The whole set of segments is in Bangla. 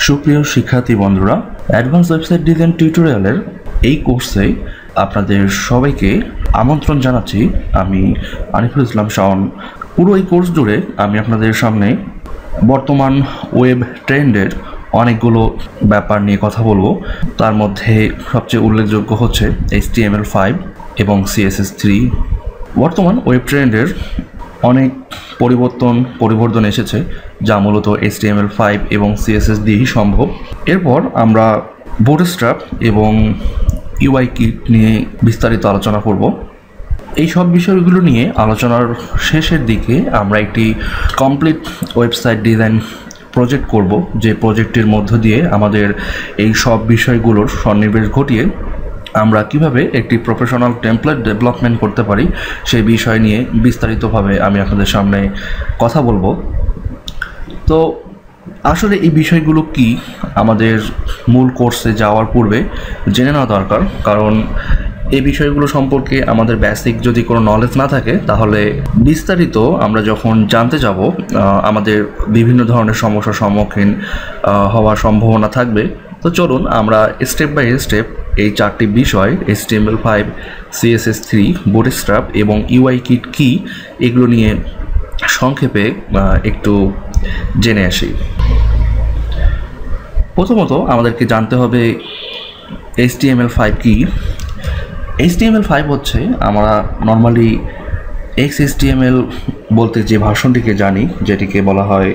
সুপ্রিয় শিক্ষার্থী বন্ধুরা, অ্যাডভান্স ওয়েবসাইট ডিজাইন টিউটোরিয়ালের এই কোর্সে আপনাদের সবাইকে আমন্ত্রণ জানাচ্ছি। আমি আনিফুল ইসলাম শাওন। পুরো এই কোর্স জুড়ে আমি আপনাদের সামনে বর্তমান ওয়েব ট্রেন্ডের অনেকগুলো ব্যাপার নিয়ে কথা বলবো। তার মধ্যে সবচেয়ে উল্লেখযোগ্য হচ্ছে HTML5 এবং CSS3। বর্তমান ওয়েব ট্রেন্ডের অনেক পরিবর্তন এসেছে, যা মূলত HTML5 এবং CSS দিয়েই সম্ভব। এরপর আমরা বুটস্ট্র্যাপ এবং UI কিট নিয়ে বিস্তারিত আলোচনা করব। এই সব বিষয়গুলো নিয়ে আলোচনার শেষের দিকে আমরা একটি কমপ্লিট ওয়েবসাইট ডিজাইন প্রজেক্ট করব, যে প্রজেক্টের মধ্য দিয়ে আমাদের এই সব বিষয়গুলোর সন্নিবেশ ঘটিয়ে আমরা কিভাবে একটি প্রফেশনাল টেমপ্লেট ডেভেলপমেন্ট করতে পারি সেই বিষয় নিয়ে বিস্তারিতভাবে আমি আপনাদের সামনে কথা বলবো। তো আসলে এই বিষয়গুলো কি আমাদের মূল কোর্সে যাওয়ার পূর্বে জেনে নেওয়া দরকার, কারণ এই বিষয়গুলো সম্পর্কে আমাদের বেসিক যদি কোনো নলেজ না থাকে তাহলে বিস্তারিত আমরা যখন জানতে যাব আমাদের বিভিন্ন ধরনের সমস্যার সম্মুখীন হওয়ার সম্ভাবনা থাকবে। তো চলুন আমরা স্টেপ বাই স্টেপ এই চারটি বিষয় HTML5, CSS3, বুটস্ট্র্যাপ এবং UI কিট কি এগুলো নিয়ে সংক্ষেপে একটু জেনে আসি। প্রথমত আমাদেরকে জানতে হবে HTML5 কি। HTML5 হচ্ছে আমরা নর্মালি XHTML বলতে যে ভার্সনটিকে জানি, যেটিকে বলা হয়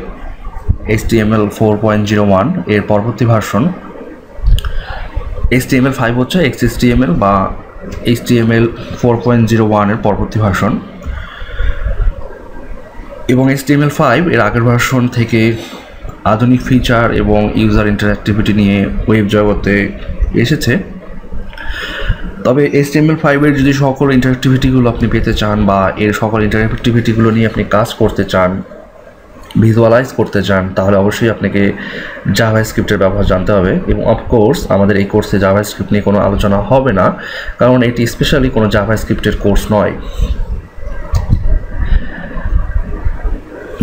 HTML 4.01 এর পরবর্তী ভার্সন। HTML5 হচ্ছে XHTML বা HTML 4.01 এর পরবর্তী ভার্সন, এবং HTML5 এর আগের ভার্সন থেকে আধুনিক ফিচার এবং ইউজার ইন্টারঅ্যাক্টিভিটি নিয়ে ওয়েব জগতে এসেছে। তবে HTML5 এর যদি সকল ইন্টারঅ্যাক্টিভিটিগুলো আপনি পেতে চান বা এর সকল ইন্টারঅ্যাক্টিভিটিগুলো নিয়ে আপনি কাজ করতে চান, ভিজুয়ালাইজ করতে চান, তাহলে অবশ্যই আপনাকে জাভাস্ক্রিপ্টের ব্যবহার জানতে হবে। এবং অফকোর্স আমাদের এই কোর্সে জাভাস্ক্রিপ্ট নিয়ে কোনো আলোচনা হবে না, কারণ এটি স্পেশালি কোনো জাভাস্ক্রিপ্টের কোর্স নয়।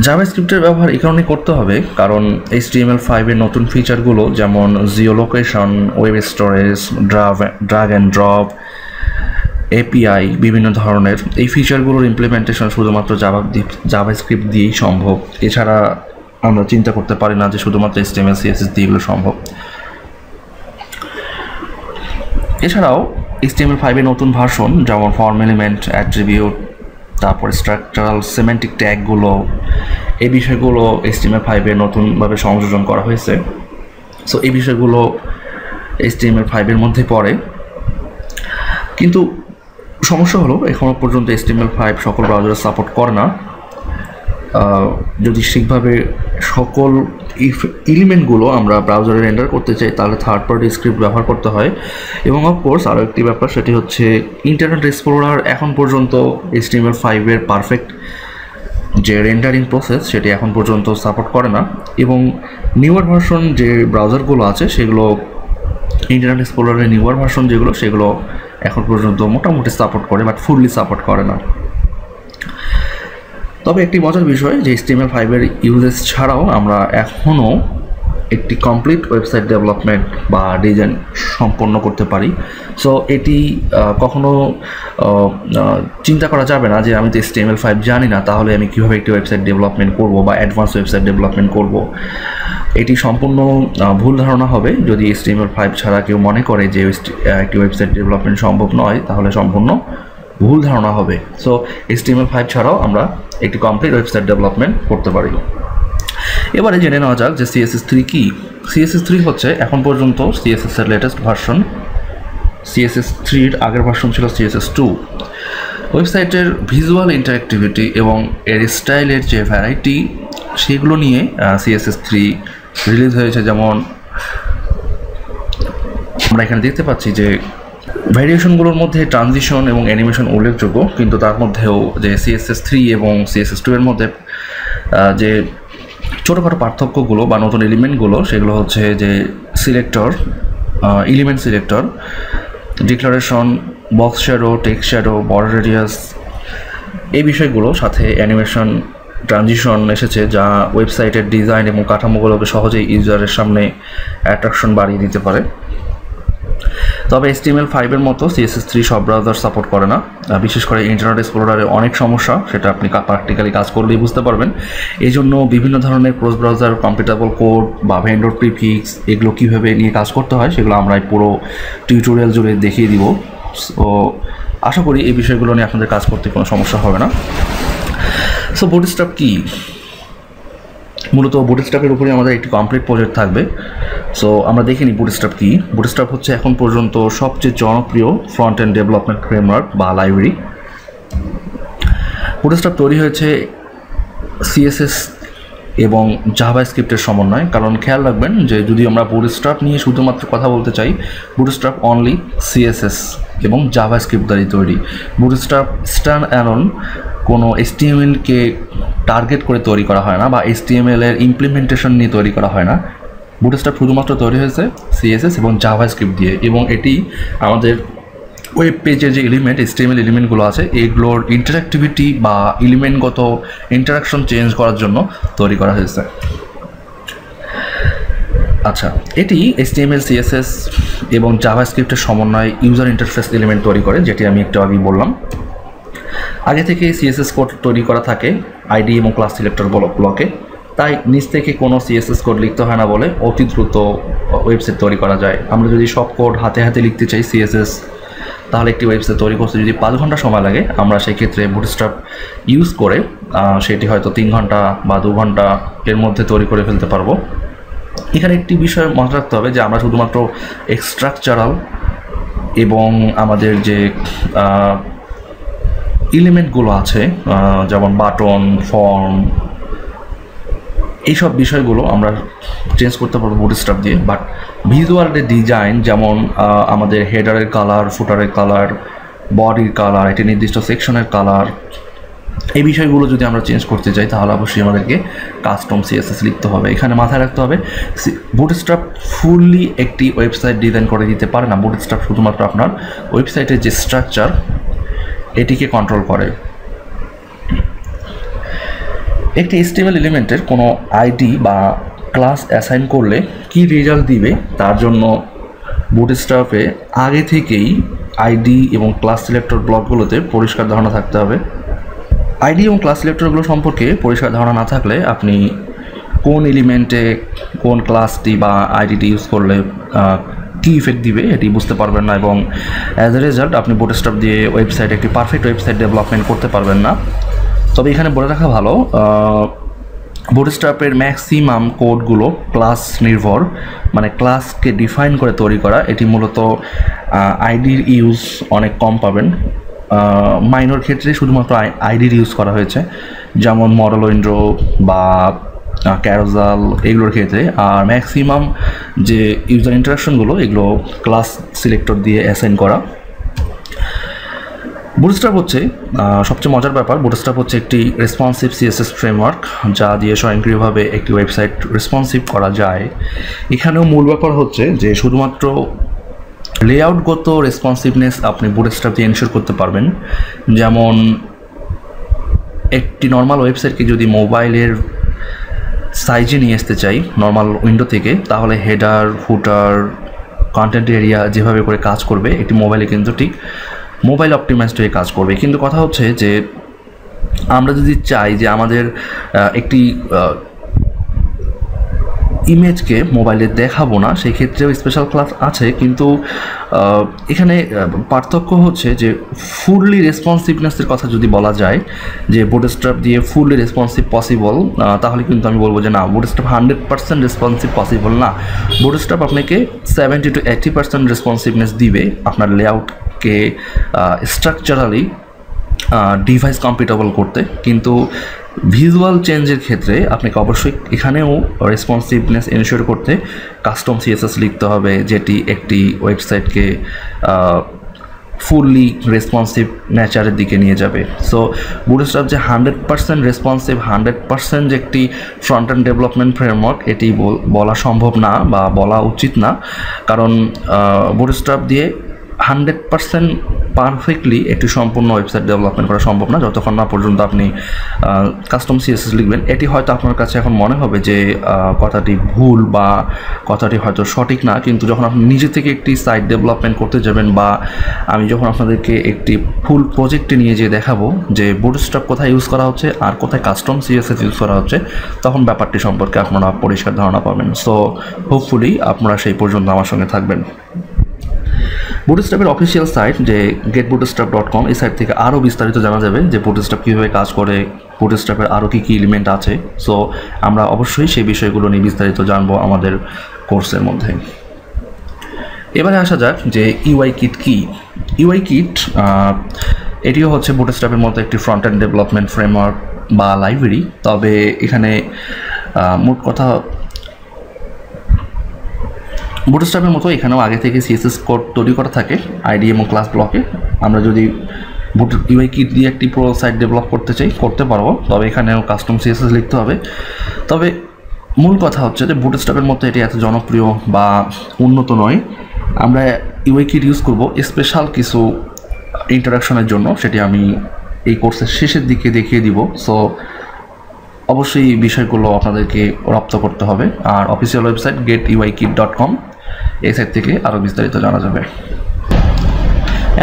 জাভাস্ক্রিপ্টের ব্যবহার এই কারণে করতে হবে কারণ HTML5 এর নতুন ফিচারগুলো যেমন Jio location, web storage, drug and drop, API, বিভিন্ন ধরনের এই ফিচারগুলোর ইমপ্লিমেন্টেশন শুধুমাত্র জাভাস্ক্রিপ্ট দিয়েই সম্ভব। এছাড়া আমরা চিন্তা করতে পারি না যে শুধুমাত্র HTML, CSS দিয়ে এগুলো সম্ভব। এছাড়াও HTML5 এর নতুন ভার্সন যেমন ফর্ম এলিমেন্ট, অ্যাট্রিবিউট, তারপর স্ট্রাকচারাল সেমেন্টিক ট্যাগগুলো, এই বিষয়গুলো HTML5 এর নতুনভাবে সংযোজন করা হয়েছে। সো এই বিষয়গুলো HTML5 এর মধ্যে পড়ে, কিন্তু সমস্যা হলো এখনও পর্যন্ত HTML5 সকল ব্রাউজারে সাপোর্ট করে না। যদি ঠিকভাবে সকল এলিমেন্টগুলো আমরা ব্রাউজারে রেন্ডার করতে চাই তাহলে থার্ড পার্টি স্ক্রিপ্ট ব্যবহার করতে হয়। এবং অফকোর্স আরও একটি ব্যাপার, সেটি হচ্ছে ইন্টারনেট এক্সপ্লোরার এখন পর্যন্ত HTML5 এর পারফেক্ট যে রেন্ডারিং প্রসেস সেটি এখন পর্যন্ত সাপোর্ট করে না। এবং নিউয়ার ভার্সন যে ব্রাউজারগুলো আছে সেগুলো ইন্টারনেট এক্সপ্লোরারের নিউয়ার ভার্সন যেগুলো সেগুলো এখন পর্যন্ত মোটামুটি সাপোর্ট করে, বাট ফুললি সাপোর্ট করে না। তবে একটি মজার বিষয় যে HTML5 এর ইউজেস ছাড়াও আমরা এখনও একটি কমপ্লিট ওয়েবসাইট ডেভেলপমেন্ট বা ডিজাইন সম্পন্ন করতে পারি। সো এটি কখনো চিন্তা করা যাবে না যে আমি তো HTML5 জানি না, তাহলে আমি কীভাবে একটি ওয়েবসাইট ডেভেলপমেন্ট করব বা অ্যাডভান্স ওয়েবসাইট ডেভেলপমেন্ট করব। এটি সম্পূর্ণ ভুল ধারণা হবে যদি HTML5 ছাড়া কেউ মনে করে যে একটি ওয়েবসাইট ডেভেলপমেন্ট সম্ভব নয়, তাহলে সম্পূর্ণ ভুল ধারণা হবে। সো HTML5 ছাড়াও আমরা একটি কমপ্লিট ওয়েবসাইট ডেভেলপমেন্ট করতে পারি। এবারে জেনে নেওয়া যাক যে CSS3 কি। CSS3 হচ্ছে এখন পর্যন্ত CSS এর লেটেস্ট ভার্সন। CSS3 এর আগের ভার্সন ছিল CSS2। ওয়েবসাইটের ভিজুয়াল ইন্টারঅ্যাক্টিভিটি এবং এর স্টাইলের যে ভ্যারাইটি সেগুলো নিয়ে CSS3 রিলিজ হয়েছে। যেমন আমরা এখানে দেখতে পাচ্ছি যে ভ্যারিয়েশনগুলোর মধ্যে ট্রানজিশন এবং অ্যানিমেশন উল্লেখযোগ্য, কিন্তু তার মধ্যেও যে CSS3 এবং CSS2 এর মধ্যে যে ছোটোখাটো পার্থক্যগুলো বা নতুন এলিমেন্টগুলো সেগুলো হচ্ছে যে selector, element selector, declaration, box shadow, text shadow, border radius, এই বিষয়গুলো, সাথে অ্যানিমেশন ট্রানজিশন এসেছে যা ওয়েবসাইটের ডিজাইন এবং কাঠামোগুলোকে সহজেই ইউজারের সামনে অ্যাট্রাকশন বাড়িয়ে দিতে পারে। তবে HTML5 মতো CSS3 সব ব্রাউজার সাপোর্ট করে না, বিশেষ করে ইন্টারনেট এক্সপ্লোরারে অনেক সমস্যা, সেটা আপনি প্র্যাকটিক্যালি কাজ করলেই বুঝতে পারবেন। এই জন্য বিভিন্ন ধরনের ক্রস ব্রাউজার কম্পিটেবল কোড বা ভেন্ডর প্রিফিক্স এগুলো কীভাবে নিয়ে কাজ করতে হয় সেগুলো আমরা পুরো টিউটোরিয়াল জুড়ে দেখিয়ে দিব। সো আশা করি এই বিষয়গুলো নিয়ে আপনাদের কাজ করতে কোনো সমস্যা হবে না। সো বুটস্ট্র্যাপ কি? মূলত বুটস্ট্র্যাপের উপরে আমাদের একটি কমপ্লিট প্রজেক্ট থাকবে। সো আমরা দেখে নিই বুটস্ট্র্যাপ কি। বুটস্ট্র্যাপ হচ্ছে এখন পর্যন্ত সবচেয়ে জনপ্রিয় ফ্রন্ট এন্ড ডেভেলপমেন্ট ফ্রেমওয়ার্ক বা লাইব্রেরি। বুটস্ট্র্যাপ তৈরি হয়েছে CSS এবং জাভাস্ক্রিপ্টের সমন্বয়। কারণ খেয়াল রাখবেন যে যদি আমরা বুটস্ট্র্যাপ নিয়ে শুধুমাত্র কথা বলতে চাই, বুটস্ট্র্যাপ অনলি CSS এবং জাভাস্ক্রিপ্ট দ্বারাই তৈরি। বুটস্ট্র্যাপ স্ট্যান্ড অ্যালোন কোনো HTML-কে টার্গেট করে তৈরি করা হয় না বা HTML-এর ইমপ্লিমেন্টেশন নিয়ে তৈরি করা হয় না। বুটস্ট্র্যাপ শুধুমাত্র তৈরি হয়েছে CSS এবং জাভাস্ক্রিপ্ট দিয়ে, এবং এটি আমাদের ওয়েব পেজের যে এলিমেন্ট HTML এলিমেন্টগুলো আছে এগুলোর ইন্টারাক্টিভিটি বা এলিমেন্টগত ইন্টারাকশন চেঞ্জ করার জন্য তৈরি করা হয়েছে। আচ্ছা, এটি HTML CSS এবং জাভাস্ক্রিপ্টের সমন্বয়ে ইউজার ইন্টারফেস এলিমেন্ট তৈরি করে, যেটি আমি একটু আগেই বললাম। আগে থেকে CSS কোড তৈরি করা থাকে আইডি এবং ক্লাস সিলেক্টর ব্লকে, তাই নিচ থেকে কোনো CSS কোড লিখতে হয় না বলে অতি দ্রুত ওয়েবসাইট তৈরি করা যায়। আমরা যদি সব কোড হাতে হাতে লিখতে চাই CSS, তাহলে একটি ওয়েবসাইট তৈরি করতে যদি 5 ঘন্টা সময় লাগে, আমরা সেই ক্ষেত্রে বুটস্ট্র্যাপ ইউজ করে সেটি হয়তো 3 ঘন্টা বা 2 ঘন্টা এর মধ্যে তৈরি করে ফেলতে পারবো। এখানে একটি বিষয় মাথায় রাখতে হবে যে আমরা শুধুমাত্র স্ট্রাকচারাল এবং আমাদের যে এলিমেন্টগুলো আছে যেমন বাটন, ফর্ম, এইসব বিষয়গুলো আমরা চেঞ্জ করতে পারবো বুটস্ট্র্যাপ দিয়ে। বাট ভিজুয়াল ডিজাইন যেমন আমাদের হেডারের কালার, ফুটারের কালার, বডির কালার, একটি নির্দিষ্ট সেকশনের কালার, এই বিষয়গুলো যদি আমরা চেঞ্জ করতে চাই তাহলে অবশ্যই আমাদেরকে কাস্টম CSS লিখতে হবে। এখানে মাথায় রাখতে হবে বুটস্ট্র্যাপ ফুললি একটি ওয়েবসাইট ডিজাইন করে দিতে পারে না। বুটস্ট্র্যাপ শুধুমাত্র আপনার ওয়েবসাইটের যে স্ট্রাকচার এটিকে কন্ট্রোল করে। একটি HTML এলিমেন্টের কোনো আইডি বা ক্লাস অ্যাসাইন করলে কি রেজাল্ট দিবে তার জন্য বুটস্ট্র্যাপে আগে থেকেই আইডি এবং ক্লাস সিলেক্টর ব্লকগুলোতে পরিষ্কার ধারণা থাকতে হবে। আইডি এবং ক্লাস সিলেক্টরগুলো সম্পর্কে পরিষ্কার ধারণা না থাকলে আপনি কোন এলিমেন্টে কোন ক্লাসটি বা আইডিটি ইউজ করলে কী ইফেক্ট দিবে এটি বুঝতে পারবেন না, এবং অ্যাজ এ রেজাল্ট আপনি বুটস্ট্র্যাপ দিয়ে একটি পারফেক্ট ওয়েবসাইট ডেভেলপমেন্ট করতে পারবেন না। তবে এখানে বলে রাখা ভালো, বুটস্ট্র্যাপের ম্যাক্সিমাম কোডগুলো ক্লাস নির্ভর, মানে ক্লাসকে ডিফাইন করে তৈরি করা। এটি মূলত আইডির ইউজ অনেক কম পাবেন। মাইনর ক্ষেত্রে শুধুমাত্র আইডির ইউজ করা হয়েছে, যেমন মডেল উইন্ডো বা ক্যারোজাল এগুলোর ক্ষেত্রে। আর ম্যাক্সিমাম যে ইউজার ইন্টারাকশনগুলো এগুলো ক্লাস সিলেক্টর দিয়ে অ্যাসাইন করা। বুটস্ট্র্যাপ হচ্ছে সবচেয়ে মজার ব্যাপার, বুটস্ট্র্যাপ হচ্ছে একটি রেসপন্সিভ CSS ফ্রেমওয়ার্ক যা দিয়ে স্বয়ংক্রিয়ভাবে একটি ওয়েবসাইট রেসপন্সিভ করা যায়। এখানেও মূল ব্যাপার হচ্ছে যে শুধুমাত্র লেআউটগত রেসপন্সিভনেস আপনি বুটস্ট্র্যাপ দিয়ে এনশিওর করতে পারবেন। যেমন একটি নর্মাল ওয়েবসাইটকে যদি মোবাইলের সাইজে নিয়ে আসতে চাই নর্মাল উইন্ডো থেকে, তাহলে হেডার, ফুটার, কন্টেন্ট এরিয়া যেভাবে করে কাজ করবে একটি মোবাইলে কিন্তু ঠিক মোবাইল অপটিমাইজড হয়ে কাজ করবে। কিন্তু কথা হচ্ছে যে আমরা যদি চাই যে আমাদের একটি ইমেজকে মোবাইলে দেখাবো না, সেই ক্ষেত্রেও স্পেশাল ক্লাস আছে। কিন্তু এখানে পার্থক্য হচ্ছে যে ফুললি রেসপন্সিভনেসের কথা যদি বলা যায় যে বুটস্ট্র্যাপ দিয়ে ফুললি রেসপন্সিভ পসিবল, তাহলে কিন্তু আমি বলবো যে না, বুটস্ট্র্যাপ 100% রেসপন্সিভ পসিবল না। বুটস্ট্র্যাপ আপনাকে 70 to 80% রেসপন্সিভনেস দিবে আপনার লেআউটকে স্ট্রাকচারালি ডিভাইস কম্পিটেবল করতে। কিন্তু ভিজুয়াল চেঞ্জের ক্ষেত্রে আপনাকে অবশ্যই এখানেও রেসপন্সিভনেস এনশিওর করতে কাস্টম CSS লিখতে হবে, যেটি একটি ওয়েবসাইটকে ফুললি রেসপন্সিভ নেচারের দিকে নিয়ে যাবে। সো বুটস্ট্র্যাপ যে 100% রেসপন্সিভ, 100% যে একটি ফ্রন্ট এন্ড ডেভেলপমেন্ট ফ্রেমওয়ার্ক এটি বলা সম্ভব না বা বলা উচিত না। কারণ বুটস্ট্র্যাপ দিয়ে 100% পারফেক্টলি একটি সম্পূর্ণ ওয়েবসাইট ডেভেলপমেন্ট করা সম্ভব না যতক্ষণ না পর্যন্ত আপনি কাস্টম সিএসএস লিখবেন। এটি হয়তো আপনার কাছে এখন মনে হবে যে কথাটি ভুল বা কথাটি হয়তো সঠিক না, কিন্তু যখন আপনি নিজে থেকে একটি সাইট ডেভেলপমেন্ট করতে যাবেন বা আমি যখন আপনাদেরকে একটি ফুল প্রজেক্টে নিয়ে যেয়ে দেখাবো যে বুটস্ট্র্যাপ কোথায় ইউজ করা হচ্ছে আর কোথায় কাস্টম সিএসএস ইউজ করা হচ্ছে, তখন ব্যাপারটি সম্পর্কে আপনারা পরিষ্কার ধারণা পাবেন। সো হোপফুলি আপনারা সেই পর্যন্ত আমার সঙ্গে থাকবেন। বুটস্ট্র্যাপের অফিসিয়াল সাইট যে getbootstrap.com, এই সাইট থেকে আরও বিস্তারিত জানা যাবে যে বুটস্ট্র্যাপ কীভাবে কাজ করে, বুটস্ট্র্যাপের আরও কী কী এলিমেন্ট আছে। সো আমরা অবশ্যই সেই বিষয়গুলো নিয়ে বিস্তারিত জানবো আমাদের কোর্সের মধ্যে। এবারে আসা যাক যে ইউআই কিট কী। ইউআই কিট এটিও হচ্ছে বুটস্ট্র্যাপের মতো একটি ফ্রন্ট এন্ড ডেভেলপমেন্ট ফ্রেমওয়ার্ক বা লাইব্রেরি। তবে এখানে মোট কথা বুটস্ট্র্যাপের মতো এখানেও আগে থেকে সিএসএস কোড তৈরি করা থাকে আইডি এবং ক্লাস ব্লকে। আমরা যদি ইউআই কিট দিয়ে একটি প্রো সাইট ডেভেলপ করতে চাই করতে পারবো, তবে এখানেও কাস্টম সিএসএস লিখতে হবে। তবে মূল কথা হচ্ছে যে বুটস্ট্র্যাপের মতো এটি এত জনপ্রিয় বা উন্নত নয়। আমরা ইউআই কিট ইউজ করব স্পেশাল কিছু ইন্টারাকশনের জন্য, সেটি আমি এই কোর্সের শেষের দিকে দেখিয়ে দিব। সো অবশ্যই এই বিষয়গুলো আপনাদেরকে রপ্ত করতে হবে। আর অফিসিয়াল ওয়েবসাইট getuikit.com, এই সাইট থেকে আরও বিস্তারিত জানা যাবে।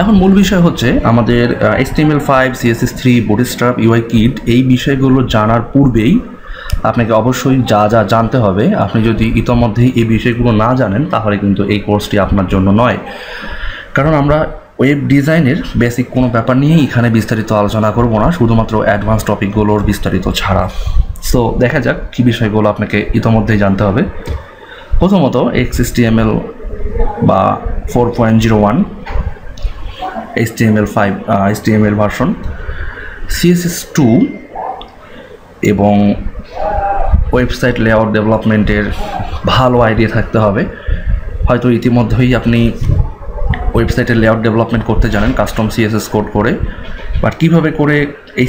এখন মূল বিষয় হচ্ছে আমাদের HTML5, CSS3, bootstrap, UI kit এই বিষয়গুলো জানার পূর্বেই আপনাকে অবশ্যই যা যা জানতে হবে। আপনি যদি ইতোমধ্যেই এই বিষয়গুলো না জানেন তাহলে কিন্তু এই কোর্সটি আপনার জন্য নয়, কারণ আমরা ওয়েব ডিজাইনের বেসিক কোনো ব্যাপার নিয়ে এখানে বিস্তারিত আলোচনা করব না, শুধুমাত্র অ্যাডভান্স টপিকগুলোর বিস্তারিত ছাড়া। সো দেখা যাক কী বিষয়গুলো আপনাকে ইতোমধ্যেই জানতে হবে। প্রথমত XHTML বা 4.01, HTML5 HTML ভার্সন, CSS2 এবং ওয়েবসাইট লেআউট ডেভেলপমেন্টের ভালো আইডিয়া থাকতে হবে। হয়তো ইতিমধ্যেই আপনি ওয়েবসাইটের লেআউট ডেভেলপমেন্ট করতে জানেন কাস্টম সিএসএস কোড করে, বাট কীভাবে করে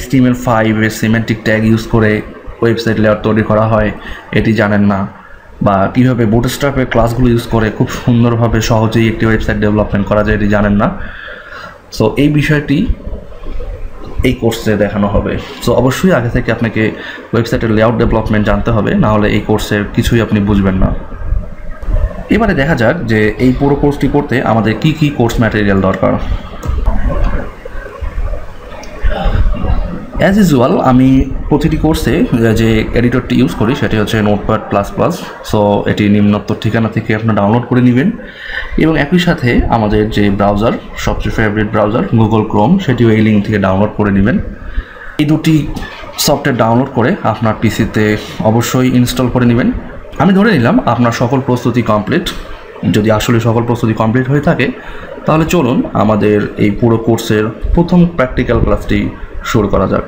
HTML5 এর সিমেন্টিক ট্যাগ ইউজ করে ওয়েবসাইট লেআউট তৈরি করা হয় এটি জানেন না, বা কীভাবে বুটস্ট্র্যাপের ক্লাসগুলো ইউজ করে খুব সুন্দরভাবে সহজেই একটি ওয়েবসাইট ডেভেলপমেন্ট করা যায় এটি জানেন না। সো এই বিষয়টি এই কোর্সে দেখানো হবে। সো অবশ্যই আগে থেকে আপনাকে ওয়েবসাইটের লেআউট ডেভেলপমেন্ট জানতে হবে, না হলে এই কোর্সের কিছুই আপনি বুঝবেন না। এবারে দেখা যাক যে এই পুরো কোর্সটি করতে আমাদের কি কি কোর্স ম্যাটেরিয়াল দরকার। অ্যাজ ইউজুয়াল আমি প্রতিটি কোর্সে যে এডিটরটি ইউজ করি সেটি হচ্ছে নোটপ্যাড প্লাস প্লাস। সো এটি নিম্নোক্ত ঠিকানা থেকে আপনারা ডাউনলোড করে নেবেন এবং একই সাথে আমাদের যে ব্রাউজার, সবচেয়ে ফেভারিট ব্রাউজার গুগল ক্রোম, সেটিও এই লিঙ্ক থেকে ডাউনলোড করে নেবেন। এই দুটি সফটওয়্যার ডাউনলোড করে আপনার পিসিতে অবশ্যই ইনস্টল করে নেবেন। আমি ধরে নিলাম আপনার সকল প্রস্তুতি কমপ্লিট। যদি আসলে সকল প্রস্তুতি কমপ্লিট হয়ে থাকে তাহলে চলুন আমাদের এই পুরো কোর্সের প্রথম প্র্যাকটিক্যাল ক্লাসটি শুরু করা যাক।